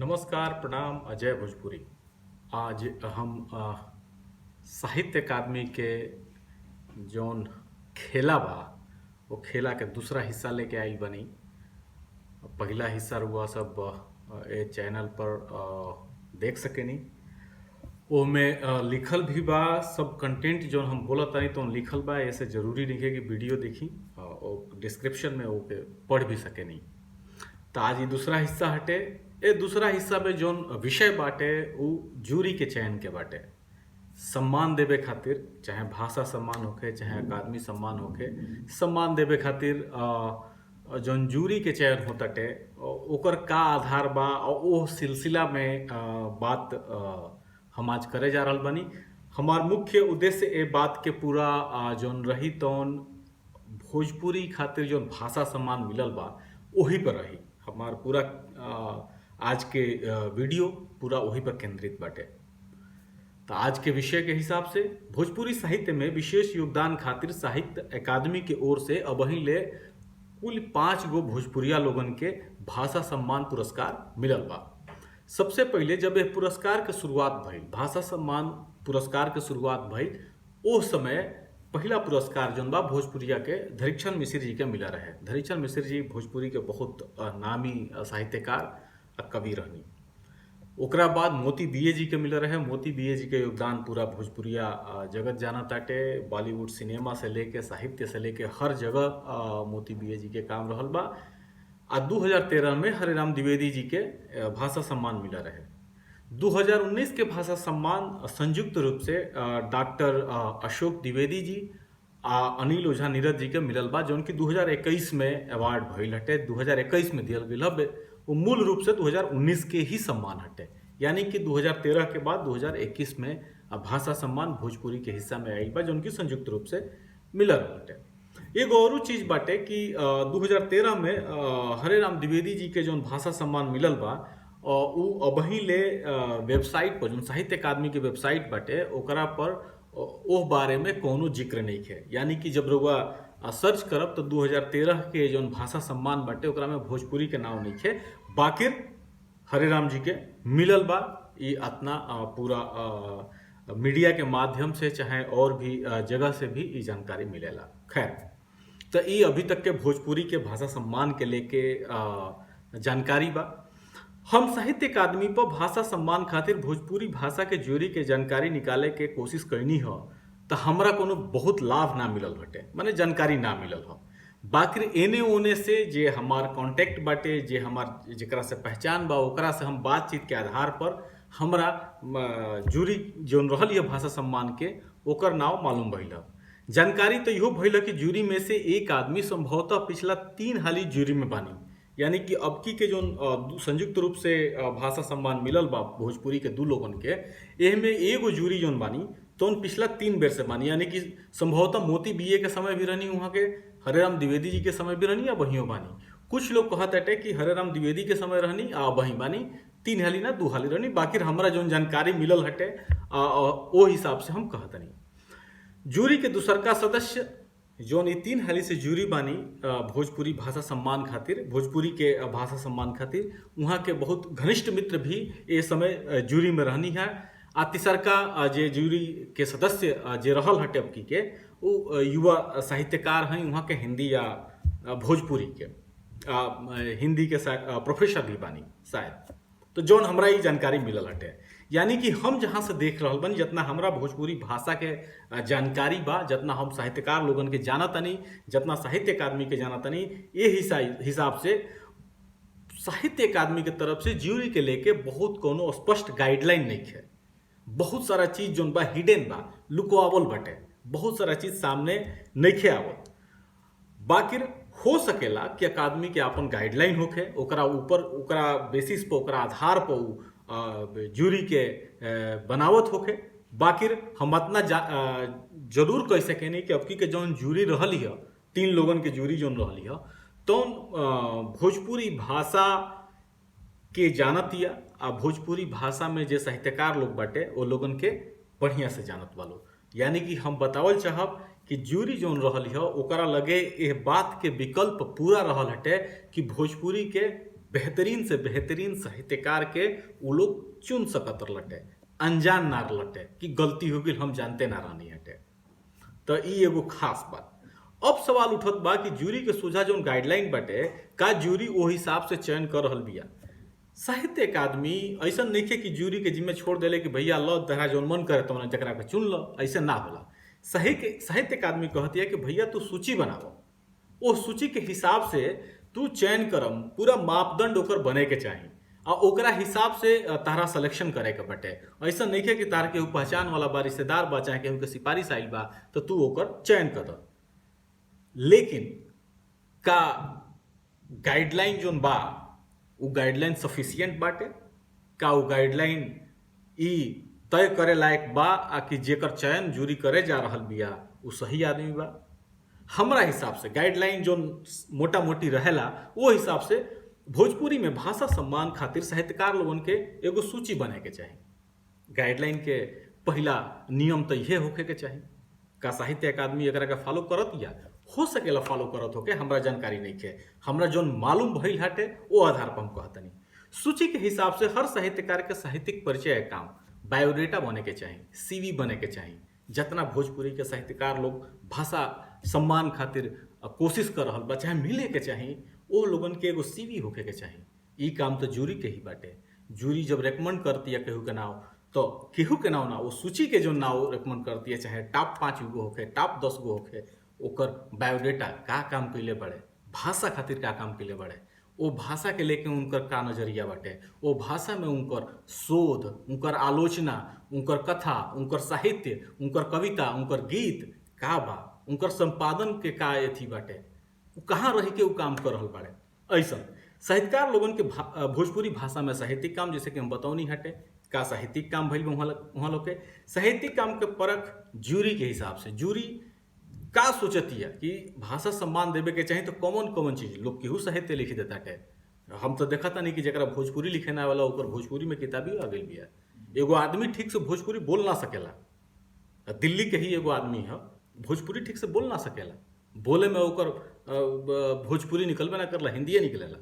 नमस्कार, प्रणाम। अजय भोजपुरी। आज हम साहित्य अकादमी के जौन खेला बा वो खेला के दूसरा हिस्सा लेके आइल बनी। पहला हिस्सा रुआ सब ए चैनल पर देख सकेनी। ओमे लिखल भी बा, सब कंटेंट जौन हम बोलत तानी तो लिखल बा। ऐसे जरूरी नहीं है कि वीडियो देखी, और डिस्क्रिप्शन में ओके पढ़ भी सकेनी। तो आज ये दूसरा हिस्सा हटे। ए दूसरा हिस्सा में जौन विषय बाटे वो जूरी के चयन के बाटे। सम्मान देवे खातिर, चाहे भाषा सम्मान होखे चाहे अकादमी सम्मान होखे, सम्मान देवे खातिर जौन जूरी के चयन होताटे ओकर का आधार बा, और वो सिलसिला में बात हम आज करे जा रहल बनी। हमार मुख्य उद्देश्य ए बात के पूरा जौन रही तौन भोजपुरी खातिर जौन भाषा सम्मान मिलल बा वही पर रही। हमार पूरा आज के वीडियो पूरा वही पर केंद्रित बाटे। तो आज के विषय के हिसाब से भोजपुरी साहित्य में विशेष योगदान खातिर साहित्य अकादमी के ओर से अबही ले कुल 5 गो भोजपुरिया लोगन के भाषा सम्मान पुरस्कार मिलल बा। सबसे पहले जब यह पुरस्कार के शुरुआत भइल, भाषा सम्मान पुरस्कार के शुरुआत भइल, ओ समय पहला पुरस्कार जौन बा भोजपुरिया के धरीक्षण मिश्र जी के मिला रहे। धरीक्षण मिश्र जी भोजपुरी के बहुत नामी साहित्यकार आ कवि रहनी। ओकरा बाद मोती बीए जी के मिला रहे। मोती बीए जी के योगदान पूरा भोजपुरिया जगत जाना ताटे। बॉलीवुड सिनेमा से लेके साहित्य से लेके हर जगह मोती बीए जी के काम रहल बा। 2013 में हरेराम द्विवेदी जी के भाषा सम्मान मिला रहे। 2019 के भाषा सम्मान संयुक्त रूप से डॉक्टर अशोक द्विवेदी जी आ अनिल ओझा नीरज जी के मिलल बा, जौन की 2021 में अवार्ड भइल हटे। 2021 में दियल गईल हवे, वो मूल रूप से 2019 के ही सम्मान हटे। यानी कि 2013 के बाद 2021 में भाषा सम्मान भोजपुरी के हिस्सा में आइल बा, जौन की संयुक्त रूप से मिलल हटे। एगो और चीज बाटे कि 2013 में हरेराम द्विवेदी जी के जौन भाषा सम्मान मिलल बा उ अबही ले वेबसाइट पर, जौन साहित्य अकादमी के वेबसाइट बाटे ओकरा पर ओह बारे में कोनो जिक्र नहीं है। यानी कि जब रउआ सर्च करब तो 2013 के जौन भाषा सम्मान बाटे ओकरा में भोजपुरी के नाम नहीं है। बाकिर हरेराम जी के मिलल बा। ये अतना पूरा मीडिया के माध्यम से चाहे और भी जगह से भी ये जानकारी मिलेला। खैर, तो ये अभी तक के भोजपुरी के भाषा सम्मान के लेके जानकारी बा। हम साहित्य अकादमी पर भाषा सम्मान खातिर भोजपुरी भाषा के जोड़ी के जानकारी निकाले के कोशिश करनी हो, तो हमरा कोनो बहुत लाभ ना मिलल हटे, माने जानकारी ना मिलल हो। बाकी एने ओने से जे हमार कांटेक्ट बाटे, जे हमार जेकरा से पहचान बा, ओकरा से हम बातचीत के आधार पर हमरा जूरी जौन रहल यह भाषा सम्मान के ओकर नाम मालूम भइल। जानकारी तो इहो भइल कि जूरी में से एक आदमी संभवतः पिछला 3 हाली जूरी में बानी। यानी कि अबकी के जो संयुक्त रूप से भाषा सम्मान मिलल बा भोजपुरी के 2 लोगन के, एहमे एगो जूरी जौन बानी तो पिछला 3 बेर से बानी। यानी कि संभवतः मोती बीए के समय भी रहनी, वहाँ के हरेराम द्विवेदी जी के समय भी रहनी, या बहियों बानी। कुछ लोग कहत हटे कि हरेराम द्विवेदी के समय रहनी आ बही बानी, 3 हाली ना 2 हाली रहनी। बाकी हमरा जौन जानकारी मिलल हटे ओ हिसाब से हम कहतनी। जूरी के दूसरका सदस्य जौन ये 3 हाली से जूरी बानी भोजपुरी भाषा सम्मान खातिर, भोजपुरी के भाषा सम्मान खातिर, वहाँ के बहुत घनिष्ठ मित्र भी ये समय जूरी में रहनी है। आ तीसरका जे जूरी के सदस्य जे रहल हटे अबकी के, वो युवा साहित्यकार हैं, वहाँ के हिंदी या भोजपुरी के हिंदी के प्रोफेसर भी बानी शायद। तो जौन हमरा ये जानकारी मिलल हटे। यानी कि हम जहाँ से देख रहल बानी, जितना हमरा भोजपुरी भाषा के जानकारी बा, जितना हम साहित्यकार लोगन के जानतनी, जितना साहित्य अकादमी के जानतनी, ये हिसाब से साहित्य अकादमी के तरफ से ज्यूरी के लेके बहुत कोनो स्पष्ट गाइडलाइन नहीं है। बहुत सारा चीज जौन बा हिडन बा, लुकोआवल बटे, बहुत सारा चीज सामने नहीं आवत। बाकिर हो सकेला कि अकादमी के अपन गाइडलाइन होखे, ओकरा ऊपर ओकरा बेसिस पर, ओकरा आधार पर जूरी के बनावत होखे। बाकिर हम इतना जरूर कह सकेनी कि अबकी के जौन जूरी रहल है, 3 लोगन के जूरी जौन रहल है, तो भोजपुरी भाषा के जानतिया आ भोजपुरी भाषा में जे साहित्यकार लोग बाटे वो लोगन के बढ़िया से जानत वालो। यानी कि हम बतावल चाहब कि जूरी जौन रहल है ओकरा लगे एह बात के विकल्प पूरा रहल हटे कि भोजपुरी के बेहतरीन से बेहतरीन साहित्यकार के वो लोग चुन सकत लटे, अनजान ना लटे कि गलती हो गई हम जानते ना रानी हटे। तो ई एगो खास बात। अब सवाल उठत बा कि जूरी के सोझा जौन गाइडलाइन बाटे का जूरी वो हिसाब से चयन कर रहल बिया। साहित्य अकादमी ऐसा नहीं है कि जूरी के जिम्मे छोड़ देले कि भैया लो तहरा जौन मन करे तो जकरा के चुन लो, ऐसे ना होला। साहित्य अकादमी कहती है कि भैया तू सूची बनाओ, वो सूची के हिसाब से तू चयन करम, पूरा मापदंड ओकर बने के चाही आ ओकरा हिसाब से तारा सिलेक्शन करे के बटे। ऐसा नहीं है कि तार केहू पहचान वाला बा, रिश्तेदार बा, चाहे केहू के सिफारिश आइल बा तो तू ओकर चयन कर द। लेकिन का गाइडलाइन जोन बा वो गाइडलाइन सफिशिएंट बाटे? का वो गाइडलाइन ई तय करे लायक बा आ कि जेकर चयन जूरी करे जा रहल बिया वो सही आदमी बा? हमरा हिसाब से गाइडलाइन जो मोटा मोटी रहेला वो हिसाब से भोजपुरी में भाषा सम्मान खातिर साहित्यकार लोगन के एगो सूची बने के चाही। गाइडलाइन के पहला नियम तो यह होके के चाही। का साहित्य अकादमी एकरा के फॉलो करत या हो सकेला फॉलो करत होके, हमरा जानकारी नहीं है। हमरा जोन मालूम भइल हटे वो आधार पर हम कहतनी। सूची के हिसाब से हर साहित्यकार के साहित्यिक परिचय काम, बायोडेटा बने के चाही, सीवी बने के चाही। जितना भोजपुरी के साहित्यकार लोग भाषा सम्मान खातिर कोशिश कर रहल बा, चाहे मिले के चाही, वो लोगन के एगो सीवी होके के चाही। ई काम तो जूरी के ही बाटे। जूरी जब रेकमेंड करती है केहू के नाव तो केहू के नाव ना, वो सूची के जो नाव रेकमेंड करती है, चाहे टॉप 5 गो होके, टॉप 10 गो होके, ओकर बायोडेटा का काम कैले बड़े, भाषा खातिर का काम कैले बड़े, वो भाषा के लेके उनकर का नजरिया बाटे, वो भाषा में उनकर शोध, उनकर आलोचना, उनकर कथा, उनकर साहित्य, उनकर कविता, उनकर गीत का बा, उनकर संपादन के का एथी बाटे, वो कहाँ रही के वो काम कर रहल बाड़े। ऐसा साहित्यकार लोगन के भोजपुरी भाषा में साहित्यिक काम, जैसे कि हम बतौनी हटे का साहित्यिक काम भइल वहाँ लोग के साहित्यिक काम के परख जूरी के हिसाब से। जूरी का सोचती है कि भाषा सम्मान देवे के चाहिए तो कॉमन कॉमन चीज लोग केहू साहित्य लिख देता है। हम तो देखा था नहीं कि जरा भोजपुरी लिखे ना वाला ऊपर भोजपुरी में किताबी आ गई बिया। एगो आदमी ठीक से भोजपुरी बोल ना सकेला, दिल्ली के ही एगो आदमी है, भोजपुरी ठीक से बोल ना सकेला, बोले में ओकर भोजपुरी निकलबे ना करला, हिंदिये निकलेला,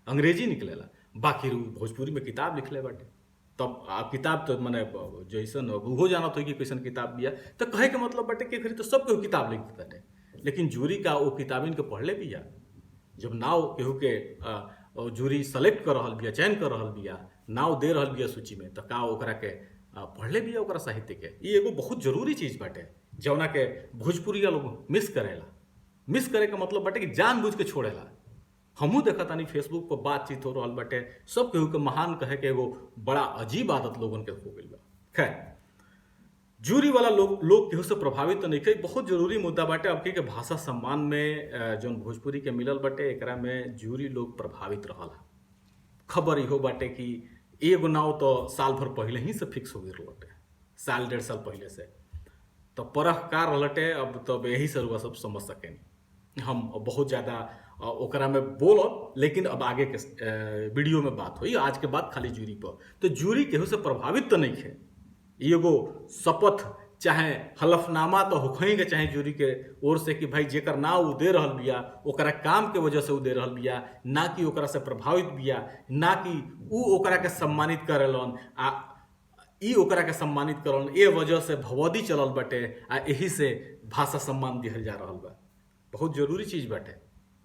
अंग्रेजी निकलेला, बाकी भोजपुरी में किताब लिखले बाटे। तब किताब तो मैंने जैसन हो जानत हो कि कैसन किताब बिया, तो कहे के मतलब बाटे कि फिर तो सब केहू किताब लिख बाटे। लेकिन जूरी का वो किताबिन के पढ़ले बिया, जब नाव केहू के जूरी सेलेक्ट कर रहल बिया, चयन कर रहल बिया, नाव दे रहल बिया सूची में, तो का ओकरा के पढ़ले बिया ओकरा साहित्य के। ये एगो बहुत जरूरी चीज बाटे जौना के भोजपुरिया लोग मिस करेला। मिस करे का मतलब बाटे कि जानबूझ के छोड़ेला। हमहू देखा तानी फेसबुक पर बातचीत हो रहल बाटे, सब केहू के महान कहे के एगो बड़ा अजीब आदत लोगन के हो गइल बा। खैर, जूरी वाला लोग केहू से प्रभावित तो नहीं कई, बहुत जरूरी मुद्दा बाटे अब के भाषा सम्मान में जौन भोजपुरी के मिलल बाटे, एकरा में जूरी लोग प्रभावित रहल। खबर इहो बाटे कि एगो नाव तो साल भर पहले ही से फिक्स हो गई बाटे, साल 1.5 साल पहले से। तो परखकार लटे अब तब यही से रुआ सब समझ सकें। हम बहुत ज़्यादा ओकरा में बोलब, लेकिन अब आगे के वीडियो में बात हुई। आज के बाद खाली जूरी पर, तो जूरी केहू से प्रभावित तो नहीं है। एगो शपथ चाहे हलफनामा तो होखई के चाहे जूरी के ओर से कि भाई जेकर नाव उ दे रहल बिया ओकरा काम के वजह से उ दे रहल बिया, ना कि ओकरा से प्रभावित बिया, ना कि उ ओकरा के सम्मानित करेलन आ ई ओकरा के सम्मानित करलन। ए वजह से भवदी चलल बाटे आ यही से भाषा सम्मान दिहल जा रहल बा। बहुत जरूरी चीज बाटे।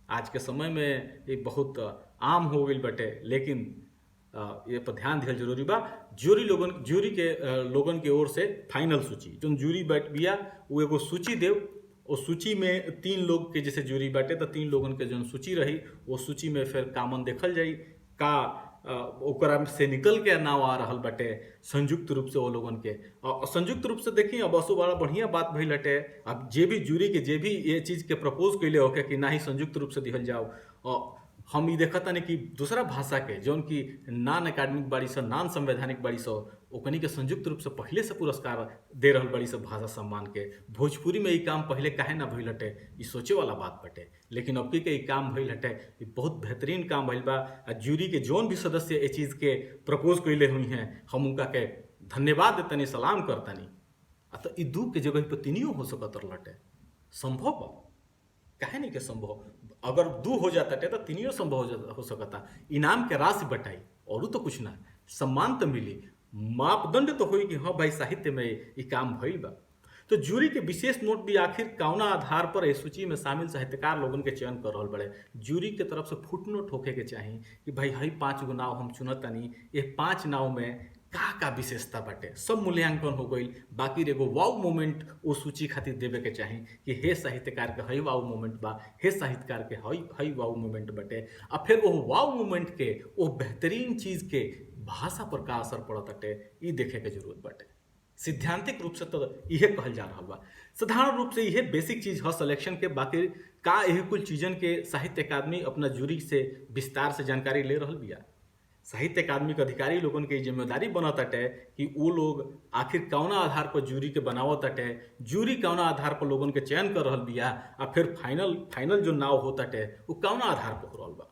आज के समय में ये बहुत आम हो गई बाटे, लेकिन ये पर ध्यान दिहल जरूरी बा। जूरी के लोगन के ओर से फाइनल सूची जो जूरी बैठ बिया वो एगो सूची देव। वो सूची में 3 लोग के जैसे जूरी बाटे तो 3 लोगन के जो सूची रही वो सूची में फिर कामन देखल जाई का ओकरा से निकल के नाव आ रहल बाटे संयुक्त रूप से वो लोगन के। संयुक्त रूप से देखी अब असो बड़ा बढ़िया बात भइल हटे। अब जे भी जूरी के जे भी ये चीज के प्रपोज कैले होके कि ना ही संयुक्त रूप से दिहल जाओ, हम ये देखा तानी कि दूसरा भाषा के जौन की नॉन एकेडमिक बाड़ी से, नॉन संवैधानिक बाड़ी से, ओकनी के संयुक्त रूप से पहले से पुरस्कार दे रहल बाड़ी से भाषा सम्मान के। भोजपुरी में ये काम पहले काहे ना भइल हटे, ये सोचे वाला बात बटे। लेकिन अब के ये काम भइल हटे, ये बहुत बेहतरीन काम भइल बा। जूरी के जौन भी सदस्य ये चीज़ के प्रपोज कैले हुई हैं, हम उनका के धन्यवाद देतनी, सलाम करतनी। तो ई 2 के जगह पर 3 हो सकत लटे, संभव बा। काहे नहीं के संभव? अगर दू हो जाता टे तो तीनियो संभव हो सकता। इनाम के राशि बटाई और तो कुछ ना, सम्मान तो मिली, मापदंड तो होई कि हाँ भाई साहित्य में ये काम भइल बा। तो जूरी के विशेष नोट भी आखिर कौना आधार पर इस सूची में शामिल साहित्यकार लोगन के चयन कर रहल बड़े। जूरी के तरफ से फुटनोट होके के चाही कि भाई हई 5 गो नाव हम चुनतानी, ये 5 नाव में का विशेषता बाटे, सब मूल्यांकन हो गई। बाकी एगो वाव मोमेंट वो सूची खातिर देवे के चाही कि हे साहित्यकार के हई वाव मोमेंट बा, हे साहित्यकार के हई हई वाव मोमेंट बाटे। आ फिर वो वाव मोमेंट के वो बेहतरीन चीज के भाषा पर का असर पड़त बाटे, ई देखे के जरूरत बाटे। सिद्धांतिक रूप से तो इहे कहल जा रहा बा। साधारण रूप से इहे बेसिक चीज है सिलेक्शन के। बाकी का यह कुल चीजन के साहित्य अकादमी अपना जूरी से विस्तार से जानकारी ले रहल बिया। साहित्य अकादमी के अधिकारी लोगन के जिम्मेदारी बनत अटे कि वो लोग आखिर कौना आधार पर जूरी के बनावत अटे, जूरी कौना आधार पर लोगन के चयन कर रहल बिया, आ फिर फाइनल जो नाव होत अटे वो कौना आधार पर हो रहल बा।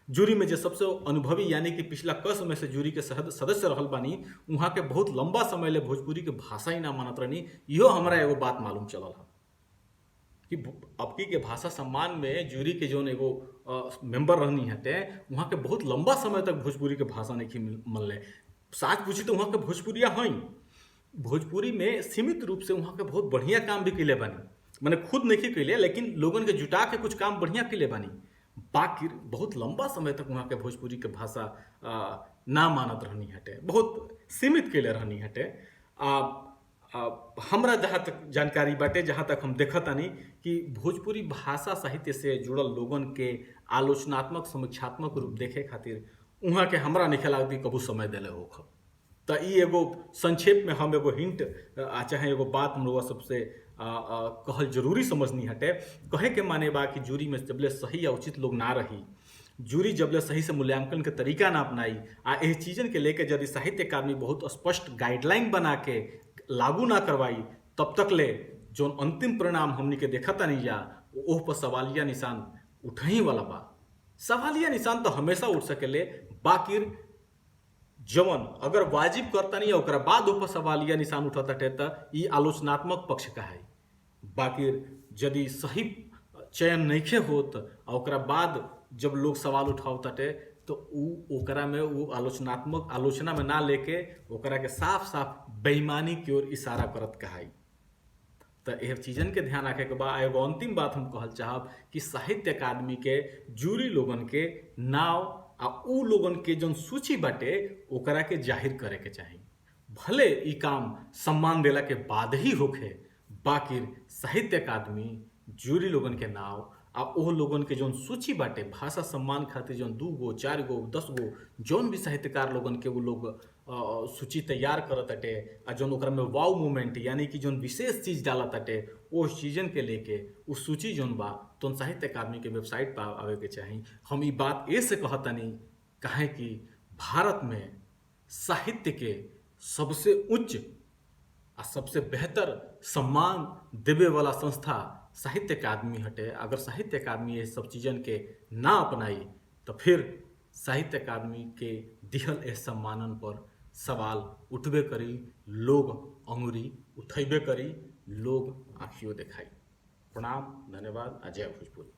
जूरी में जो सबसे अनुभवी यानी कि पिछला क समय से जूरी के सदस्य रहल बानी, वहाँ के बहुत लंबा समय ले भोजपुरी के भाषा ही ना मानत रहनी। इहो हमरा एगो बात मालूम चलल है कि अबकी के भाषा सम्मान में जूरी के जोन एगो मेंबर रहनी हटे, वहाँ के बहुत लंबा समय तक भोजपुरी के भाषा नहीं मनले। साच पूछी तो वहाँ के भोजपुरिया हई, भोजपुरी में सीमित रूप से वहाँ के बहुत बढ़िया काम भी कैले बानी, मैंने खुद नहीं कैले लेकिन लोगन के जुटा के कुछ काम बढ़िया कैले बानी। बाकी बहुत लंबा समय तक वहाँ के भोजपुरी के भाषा ना मानत रहनी हटे, बहुत सीमित कैले रहनी हटे। हमरा जहाँ तक जानकारी बाटे, जहाँ तक हम देखतानी कि भोजपुरी भाषा साहित्य से जुड़ल लोगन के आलोचनात्मक समीक्षात्मक रूप देखे खातिर वहाँ के हमरा नहीं लागत कबू समय दिले होख। तो ई एगो संक्षेप में हम एगो हिंट चाहे एगो बात हम लोग सबसे कहल जरूरी समझनी हटे। कहे के माने बा कि जूरी में जबले सही या उचित लोग ना रही, जूरी जबले सही से मूल्यांकन के तरीका ना अपनाई, आ एह चीजन के लेके यदि साहित्य अकादमी बहुत स्पष्ट गाइडलाइन बना के लागू ना करवाई, तब तक ले जो अंतिम परिणाम हमनी के देखता नहीं जा ओह पर सवालिया निशान उठही वाला बा। सवालिया निशान तो हमेशा उठ सकेले, बाकी जवन अगर वाजिब करता नहीं ओकरा बाद ऊपर सवालिया निशान उठता टे त ई आलोचनात्मक पक्ष का है। बाकी यदि सही चयन नहीं होत और ओकरा बाद जब लोग सवाल उठावताटे तो ओकरा में वो आलोचनात्मक आलोचना में ना लेके ओकरा के साफ साफ बेईमानी की ओर इशारा करत कहाई। तो यह चीजन के ध्यान रखे के बाद एगो अंतिम बात हम कहल चाहब कि साहित्य अकादमी के जूरी लोगन के नाव आ उ लोगन के जौन सूची बाटे ओकरा के जाहिर करे के चाही। भले ई काम सम्मान देला के बाद ही होखे, बाकी साहित्य अकादमी जूरी लोगन के नाव आ ओह लोगन के जौन सूची बाटे भाषा सम्मान खातिर जौन 2 गो 4 गो 10 गो जौन भी साहित्यकार लोगन के वो लोग सूची तैयार करत अटे, आ जौन ओकरा में वाव मूवमेंट यानी कि जौन विशेष चीज डालत अटे उस चीजन के लेके उस सूची जौन बा तो साहित्य अकादमी के वेबसाइट पर आवे के चाही। हम ई बात ऐसे कहतनी काहे कि भारत में साहित्य के सबसे उच्च आ सबसे बेहतर सम्मान देवे वाला संस्था साहित्य अकादमी हटे। अगर साहित्य अकादमी ये सब चीजन के ना अपनाई तो फिर साहित्य अकादमी के दिहल ए सम्मानन पर सवाल उठबे करी, लोग अंगुरी उठेबे करी, लोग आँखियों देखाई। प्रणाम, धन्यवाद, अजय भोजपुरी।